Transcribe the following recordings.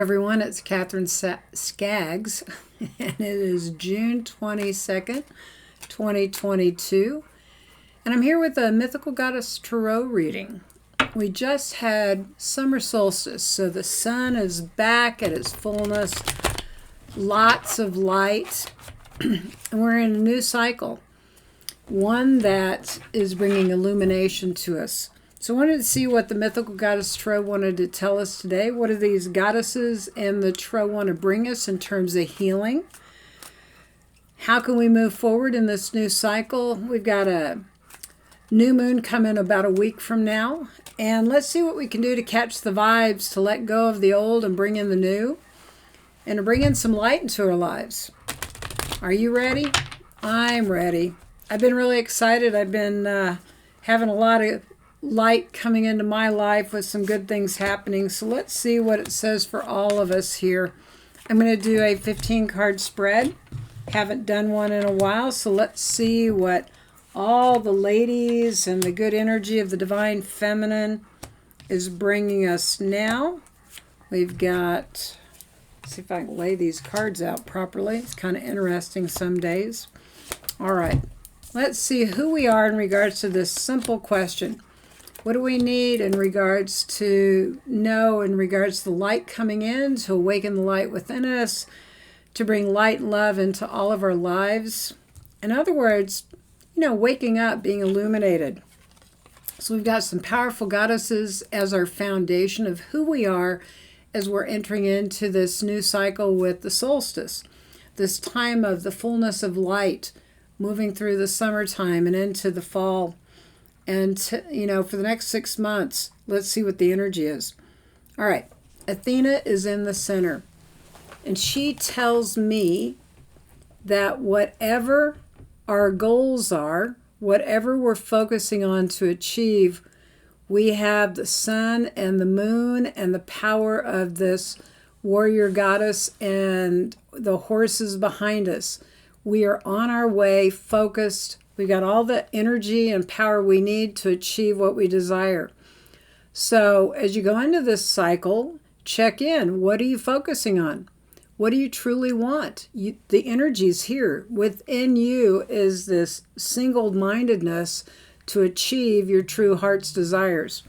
Everyone, it's Katherine Skaggs, and it is June 22nd, 2022, and I'm here with a Mythical Goddess Tarot reading. We just had summer solstice, so the sun is back at its fullness, lots of light, and we're in a new cycle, one that is bringing illumination to us. So I wanted to see what the Mythical Goddess Tarot wanted to tell us today. What do these goddesses and the Tarot want to bring us in terms of healing? How can we move forward in this new cycle? We've got a new moon coming about a week from now. And let's see what we can do to catch the vibes, to let go of the old and bring in the new, and to bring in some light into our lives. Are you ready? I'm ready. I've been really excited. I've been having a lot of light coming into my life with some good things happening. So let's see what it says for all of us here. I'm going to do a 15 card spread. Haven't done one in a while, so let's see what all the ladies and the good energy of the divine feminine is bringing us now. We've got, let's see if I can lay these cards out properly. It's kind of interesting some days. All right, let's see who we are in regards to this simple question. What do we need in regards to in regards to the light coming in, to awaken the light within us, to bring light and love into all of our lives? In other words, waking up, being illuminated. So we've got some powerful goddesses as our foundation of who we are as we're entering into this new cycle with the solstice, this time of the fullness of light, moving through the summertime and into the fall. And, for the next 6 months, let's see what the energy is. All right. Athena is in the center. And she tells me that whatever our goals are, whatever we're focusing on to achieve, we have the sun and the moon and the power of this warrior goddess and the horses behind us. We are on our way, focused. We've got all the energy and power we need to achieve what we desire. So as you go into this cycle, check in. What are you focusing on? What do you truly want? The energy's here. Within you is this single-mindedness to achieve your true heart's desires.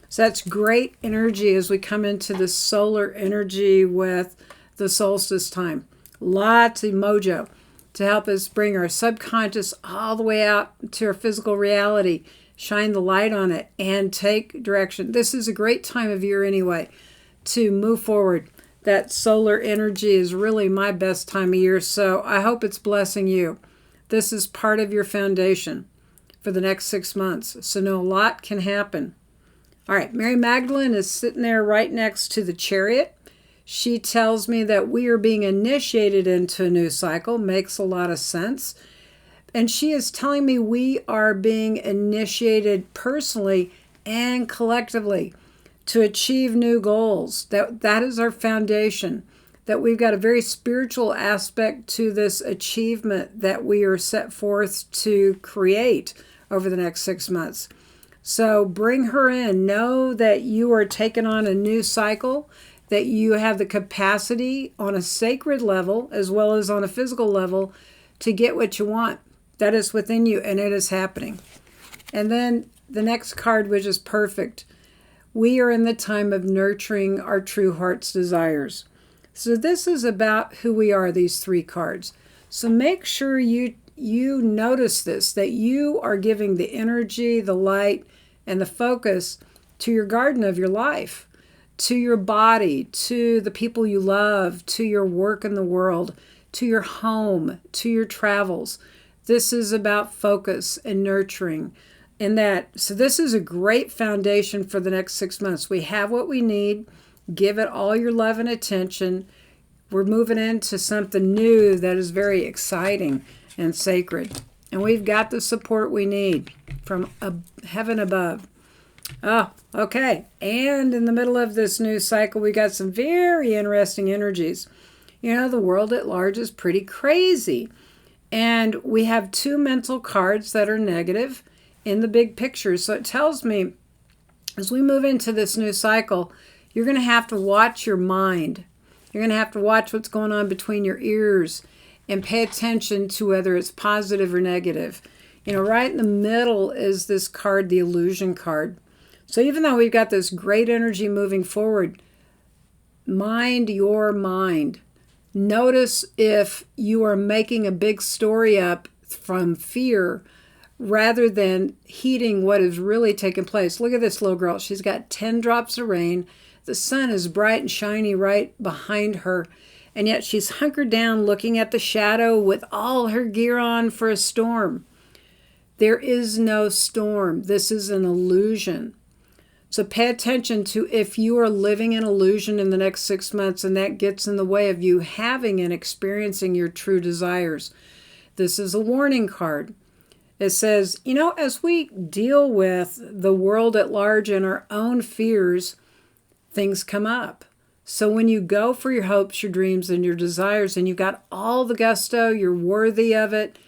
So that's great energy as we come into this solar energy with the solstice time. Lots of mojo to help us bring our subconscious all the way out to our physical reality, shine the light on it, and take direction. This is a great time of year anyway to move forward. That solar energy is really my best time of year, so I hope it's blessing you. This is part of your foundation for the next 6 months, so a lot can happen. All right, Mary Magdalene is sitting there right next to the Chariot. She tells me that we are being initiated into a new cycle. Makes a lot of sense. And she is telling me we are being initiated personally and collectively to achieve new goals. That is our foundation. That we've got a very spiritual aspect to this achievement that we are set forth to create over the next 6 months. So bring her in. Know that you are taking on a new cycle, that you have the capacity on a sacred level as well as on a physical level to get what you want. That is within you, and it is happening. And then the next card, which is perfect. We are in the time of nurturing our true heart's desires. So this is about who we are, these 3 cards. So make sure you notice this, that you are giving the energy, the light, and the focus to your garden of your life, to your body, to the people you love, to your work in the world, to your home, to your travels. This is about focus and nurturing. So this is a great foundation for the next 6 months. We have what we need. Give it all your love and attention. We're moving into something new that is very exciting and sacred. And we've got the support we need from heaven above. Oh, okay. And in the middle of this new cycle, we got some very interesting energies. The world at large is pretty crazy. And we have 2 mental cards that are negative in the big picture. So it tells me as we move into this new cycle, you're going to have to watch your mind. You're going to have to watch what's going on between your ears and pay attention to whether it's positive or negative. You know, right in the middle is this card, the illusion card. So even though we've got this great energy moving forward, mind your mind. Notice if you are making a big story up from fear rather than heeding what is really taking place. Look at this little girl. She's got 10 drops of rain. The sun is bright and shiny right behind her. And yet she's hunkered down looking at the shadow with all her gear on for a storm. There is no storm. This is an illusion. So pay attention to if you are living an illusion in the next 6 months and that gets in the way of you having and experiencing your true desires. This is a warning card. It says, you know, as we deal with the world at large and our own fears, things come up. So when you go for your hopes, your dreams, and your desires, and you've got all the gusto, you're worthy of it,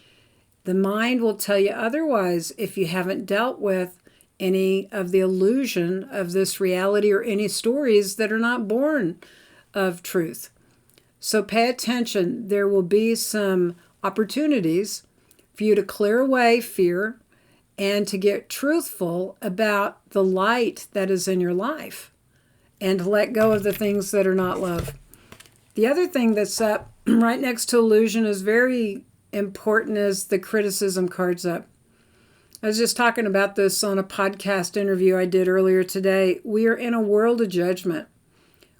the mind will tell you otherwise if you haven't dealt with any of the illusion of this reality or any stories that are not born of truth. So pay attention. There will be some opportunities for you to clear away fear and to get truthful about the light that is in your life and to let go of the things that are not love. The other thing that's up right next to illusion is very important is the criticism cards up. I was just talking about this on a podcast interview I did earlier today. We are in a world of judgment.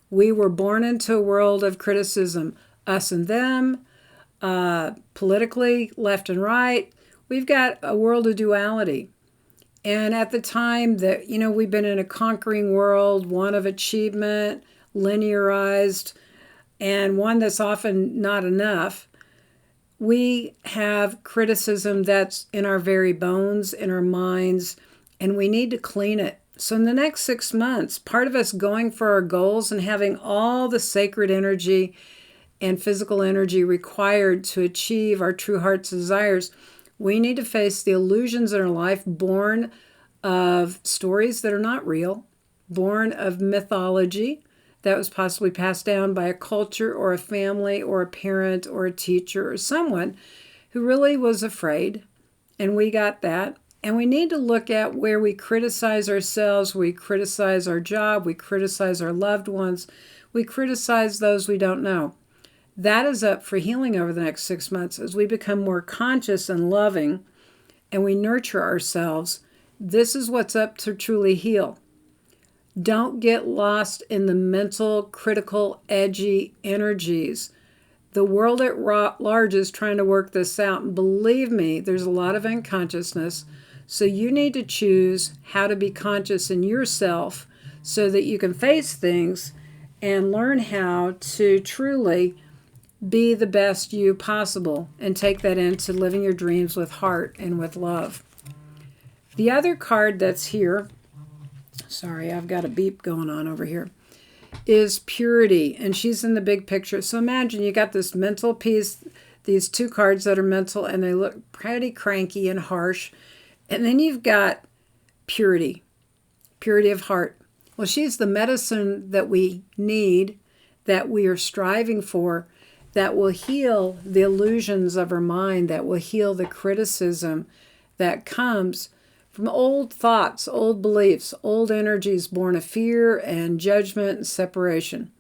We were born into a world of criticism, us and them, politically, left and right. We've got a world of duality. And at the time that, you know, we've been in a conquering world, one of achievement, linearized, and one that's often not enough. We have criticism that's in our very bones, in our minds, and we need to clean it. So in the next 6 months, part of us going for our goals and having all the sacred energy and physical energy required to achieve our true heart's desires, we need to face the illusions in our life born of stories that are not real, born of mythology that was possibly passed down by a culture or a family or a parent or a teacher or someone who really was afraid. And we got that. And we need to look at where we criticize ourselves, we criticize our job, we criticize our loved ones, we criticize those we don't know. That is up for healing over the next 6 months as we become more conscious and loving and we nurture ourselves. This is what's up to truly heal. Don't get lost in the mental, critical, edgy energies. The world at large is trying to work this out. And believe me, there's a lot of unconsciousness. So you need to choose how to be conscious in yourself so that you can face things and learn how to truly be the best you possible and take that into living your dreams with heart and with love. The other card that's here, sorry, I've got a beep going on over here, is purity, and she's in the big picture. So imagine you got this mental piece, these two cards that are mental, and they look pretty cranky and harsh. And then you've got purity, purity of heart. Well, she's the medicine that we need, that we are striving for, that will heal the illusions of our mind, that will heal the criticism that comes from old thoughts, old beliefs, old energies born of fear and judgment and separation.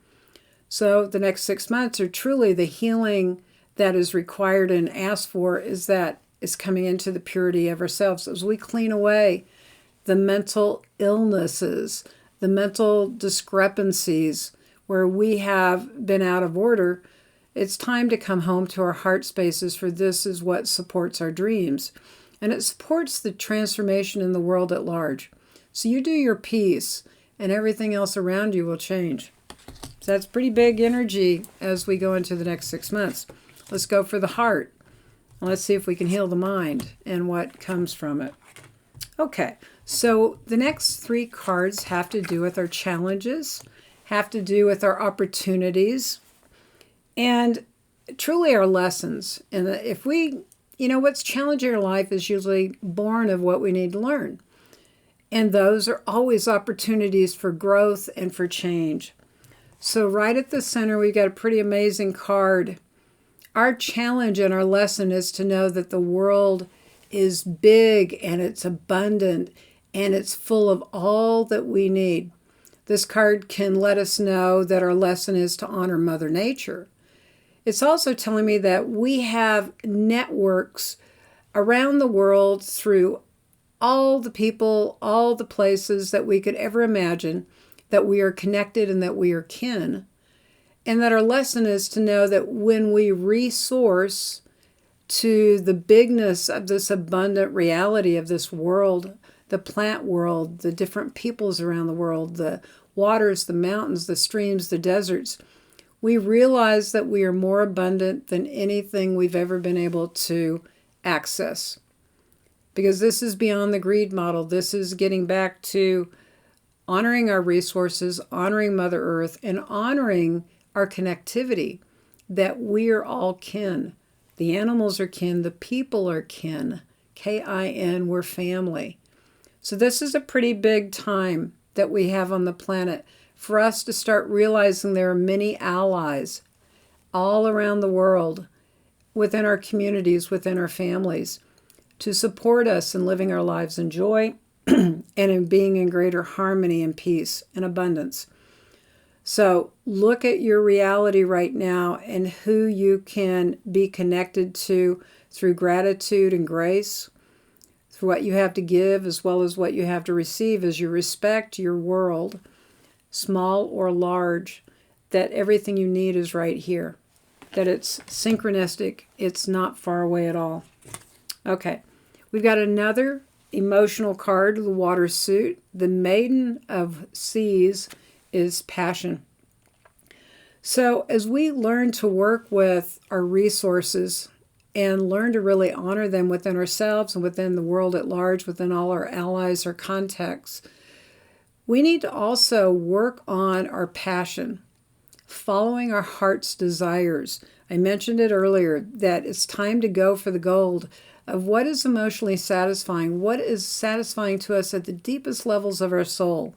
So the next 6 months are truly the healing that is required and asked for is coming into the purity of ourselves as we clean away the mental illnesses, the mental discrepancies where we have been out of order. It's time to come home to our heart spaces, for this is what supports our dreams. And it supports the transformation in the world at large. So you do your piece, and everything else around you will change. So that's pretty big energy as we go into the next 6 months. Let's go for the heart. Let's see if we can heal the mind and what comes from it. Okay, so the next 3 cards have to do with our challenges, have to do with our opportunities, and truly our lessons. And if we, what's challenging our life is usually born of what we need to learn. And those are always opportunities for growth and for change. So right at the center, we've got a pretty amazing card. Our challenge and our lesson is to know that the world is big and it's abundant and it's full of all that we need. This card can let us know that our lesson is to honor Mother Nature. It's also telling me that we have networks around the world through all the people, all the places that we could ever imagine, that we are connected and that we are kin. And that our lesson is to know that when we resource to the bigness of this abundant reality of this world, the plant world, the different peoples around the world, the waters, the mountains, the streams, the deserts, we realize that we are more abundant than anything we've ever been able to access. Because this is beyond the greed model. This is getting back to honoring our resources, honoring Mother Earth, and honoring our connectivity, that we are all kin. The animals are kin, the people are kin. K-I-N, we're family. So this is a pretty big time that we have on the planet for us to start realizing there are many allies all around the world, within our communities, within our families, to support us in living our lives in joy and in being in greater harmony and peace and abundance. So look at your reality right now and who you can be connected to through gratitude and grace, through what you have to give as well as what you have to receive, as you respect your world, small or large, that everything you need is right here, that it's synchronistic, it's not far away at all. Okay, we've got another emotional card, the water suit. The Maiden of Seas is passion. So as we learn to work with our resources and learn to really honor them within ourselves and within the world at large, within all our allies or contacts, we need to also work on our passion, following our heart's desires. I mentioned it earlier that it's time to go for the gold of what is emotionally satisfying, what is satisfying to us at the deepest levels of our soul.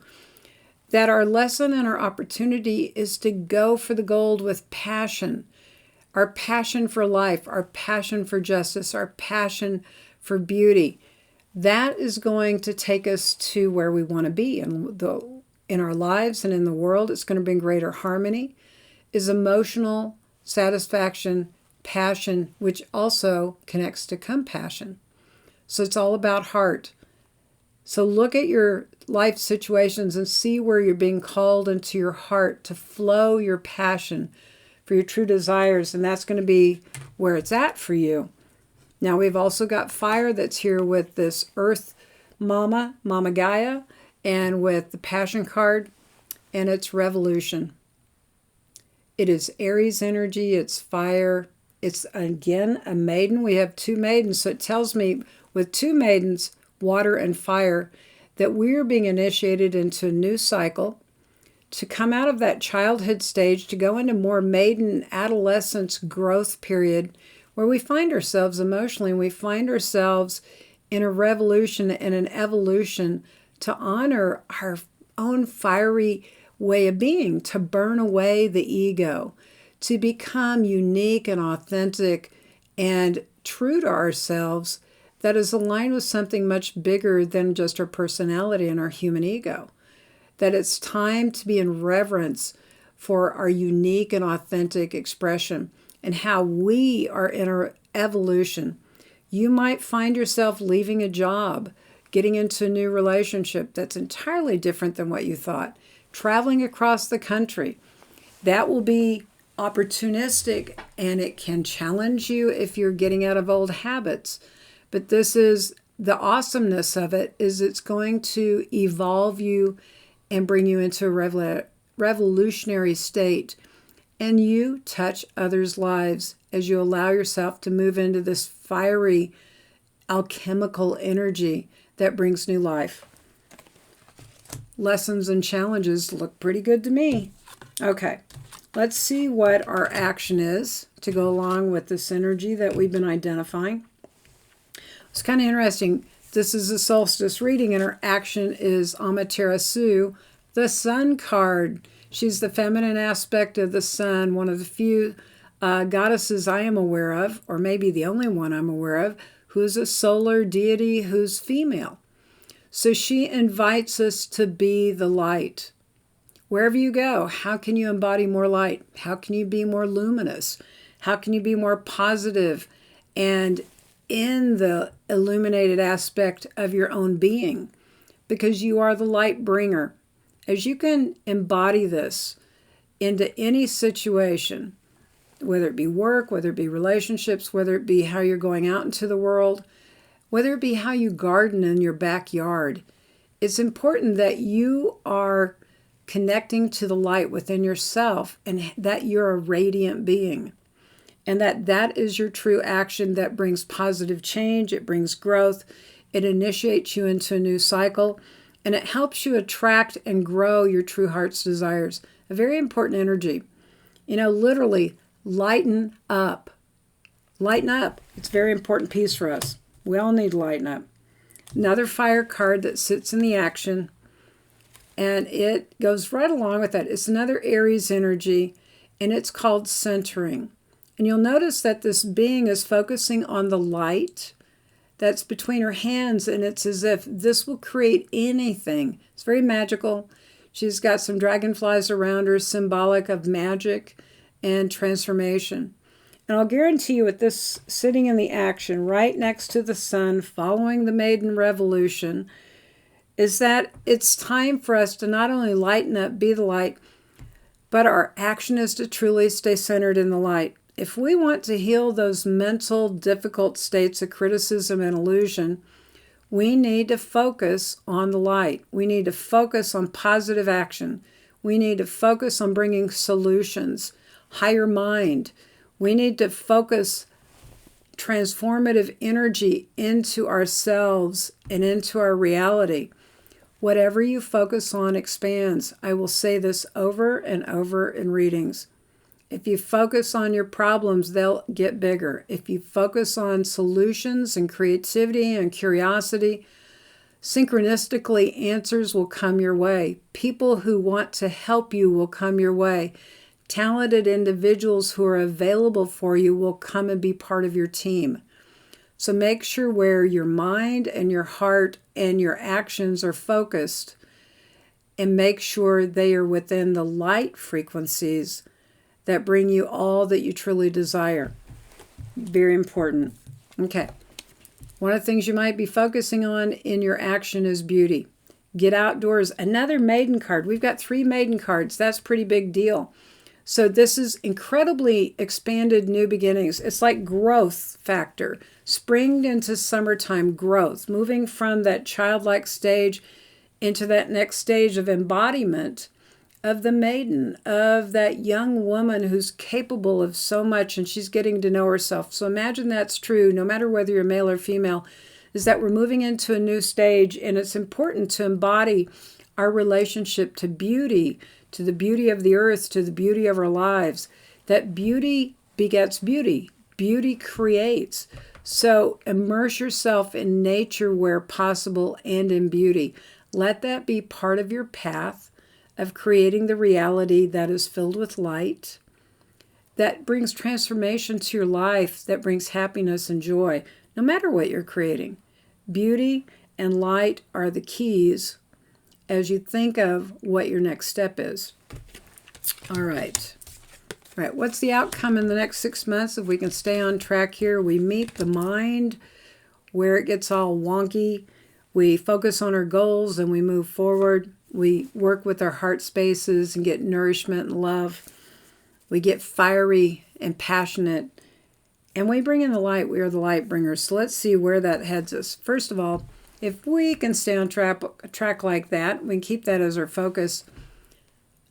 That our lesson and our opportunity is to go for the gold with passion. Our passion for life, our passion for justice, our passion for beauty. That is going to take us to where we want to be in our lives and in the world. It's going to bring greater harmony, is emotional satisfaction, passion, which also connects to compassion. So it's all about heart. So look at your life situations and see where you're being called into your heart to flow your passion for your true desires, and that's going to be where it's at for you. Now we've also got fire that's here with this Earth Mama Gaia, and with the Passion card, and it's revolution. It is Aries energy, it's fire. It's, again, a maiden. We have two maidens, so it tells me with two maidens, water and fire, that we're being initiated into a new cycle to come out of that childhood stage, to go into more maiden adolescence growth period where we find ourselves emotionally, and we find ourselves in a revolution and an evolution to honor our own fiery way of being, to burn away the ego, to become unique and authentic and true to ourselves, that is aligned with something much bigger than just our personality and our human ego. That it's time to be in reverence for our unique and authentic expression and how we are in our evolution. You might find yourself leaving a job, getting into a new relationship that's entirely different than what you thought, traveling across the country. That will be opportunistic, and it can challenge you if you're getting out of old habits. But this is the awesomeness of it, is it's going to evolve you and bring you into a revolutionary state. And you touch others' lives as you allow yourself to move into this fiery, alchemical energy that brings new life. Lessons and challenges look pretty good to me. Okay, let's see what our action is to go along with this energy that we've been identifying. It's kind of interesting. This is a solstice reading, and our action is Amaterasu, the Sun card. She's the feminine aspect of the sun, one of the few goddesses I am aware of, or maybe the only one I'm aware of, who's a solar deity who's female. So she invites us to be the light. Wherever you go, how can you embody more light? How can you be more luminous? How can you be more positive and in the illuminated aspect of your own being? Because you are the light bringer. As you can embody this into any situation, whether it be work, whether it be relationships, whether it be how you're going out into the world, whether it be how you garden in your backyard, it's important that you are connecting to the light within yourself and that you're a radiant being. And that is your true action that brings positive change, it brings growth, it initiates you into a new cycle, and it helps you attract and grow your true heart's desires. A very important energy. Literally, lighten up. Lighten up. It's a very important piece for us. We all need to lighten up. Another fire card that sits in the action, and it goes right along with that. It's another Aries energy, and it's called centering. And you'll notice that this being is focusing on the light that's between her hands, and it's as if this will create anything. It's very magical. She's got some dragonflies around her, symbolic of magic and transformation. And I'll guarantee you with this sitting in the action right next to the sun, following the maiden revolution, is that it's time for us to not only lighten up, be the light, but our action is to truly stay centered in the light. If we want to heal those mental, difficult states of criticism and illusion, we need to focus on the light. We need to focus on positive action. We need to focus on bringing solutions, higher mind. We need to focus transformative energy into ourselves and into our reality. Whatever you focus on expands. I will say this over and over in readings. If you focus on your problems, they'll get bigger. If you focus on solutions and creativity and curiosity, synchronistically answers will come your way. People who want to help you will come your way. Talented individuals who are available for you will come and be part of your team. So make sure where your mind and your heart and your actions are focused, and make sure they are within the light frequencies that bring you all that you truly desire. Very important. Okay. One of the things you might be focusing on in your action is beauty. Get outdoors. Another maiden card. We've got 3 maiden cards. That's a pretty big deal. So this is incredibly expanded new beginnings. It's like growth factor. Spring into summertime growth. Moving from that childlike stage into that next stage of embodiment of the maiden, of that young woman who's capable of so much and she's getting to know herself. So imagine that's true, no matter whether you're male or female, is that we're moving into a new stage, and it's important to embody our relationship to beauty, to the beauty of the earth, to the beauty of our lives. That beauty begets beauty. Beauty creates. So immerse yourself in nature where possible and in beauty. Let that be part of your path of creating the reality that is filled with light, that brings transformation to your life, that brings happiness and joy, no matter what you're creating. Beauty and light are the keys as you think of what your next step is. All right. All right, what's the outcome in the next 6 months if we can stay on track here? We meet the mind where it gets all wonky. We focus on our goals and we move forward. We work with our heart spaces and get nourishment and love. We get fiery and passionate. And we bring in the light. We are the light bringers. So let's see where that heads us. First of all, if we can stay on track like that, we can keep that as our focus.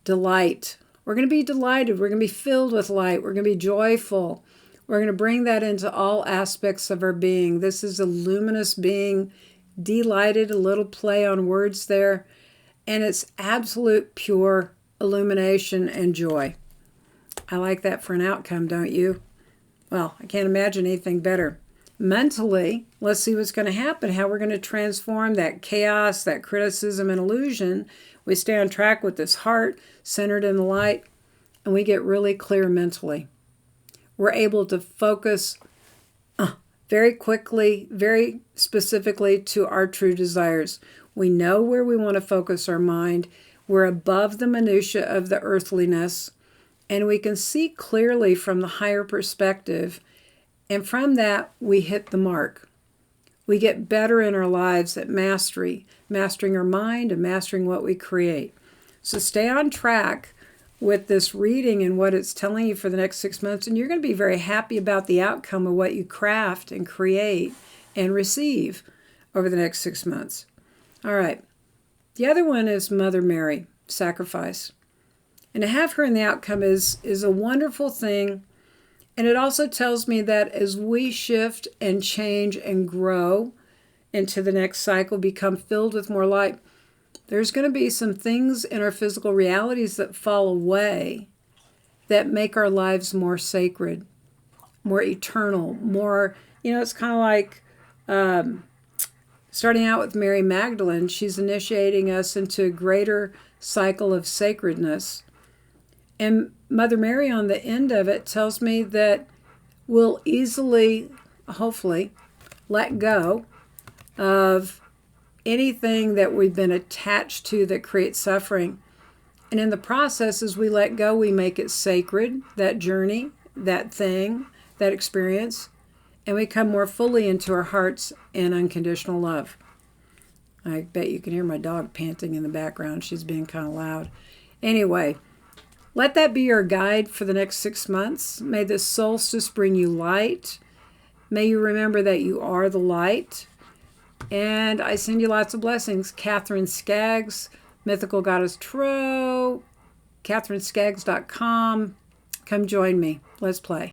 Delight. We're going to be delighted. We're going to be filled with light. We're going to be joyful. We're going to bring that into all aspects of our being. This is a luminous being, delighted, a little play on words there. And it's absolute pure illumination and joy. I like that for an outcome, don't you? Well, I can't imagine anything better. Mentally, let's see what's going to happen, how we're going to transform that chaos, that criticism and illusion. We stay on track with this heart centered in the light, and we get really clear mentally. We're able to focus very quickly, very specifically to our true desires. We know where we want to focus our mind. We're above the minutia of the earthliness, and we can see clearly from the higher perspective. And from that, we hit the mark. We get better in our lives at mastery, mastering our mind and mastering what we create. So stay on track with this reading and what it's telling you for the next 6 months, and you're going to be very happy about the outcome of what you craft and create and receive over the next 6 months. All right. The other one is Mother Mary, sacrifice. And to have her in the outcome is a wonderful thing. And it also tells me that as we shift and change and grow into the next cycle, become filled with more light, there's going to be some things in our physical realities that fall away that make our lives more sacred, more eternal, more, it's kind of like starting out with Mary Magdalene. She's initiating us into a greater cycle of sacredness. And Mother Mary on the end of it tells me that we'll easily, hopefully, let go of anything that we've been attached to that creates suffering. And in the process, as we let go, we make it sacred, that journey, that thing, that experience, and we come more fully into our hearts and unconditional love. I bet you can hear my dog panting in the background. She's being kind of loud. Anyway, let that be your guide for the next 6 months. May this solstice bring you light. May you remember that you are the light. And I send you lots of blessings. Katherine Skaggs, Mythical Goddess Tarot, KatherineSkaggs.com. Come join me. Let's play.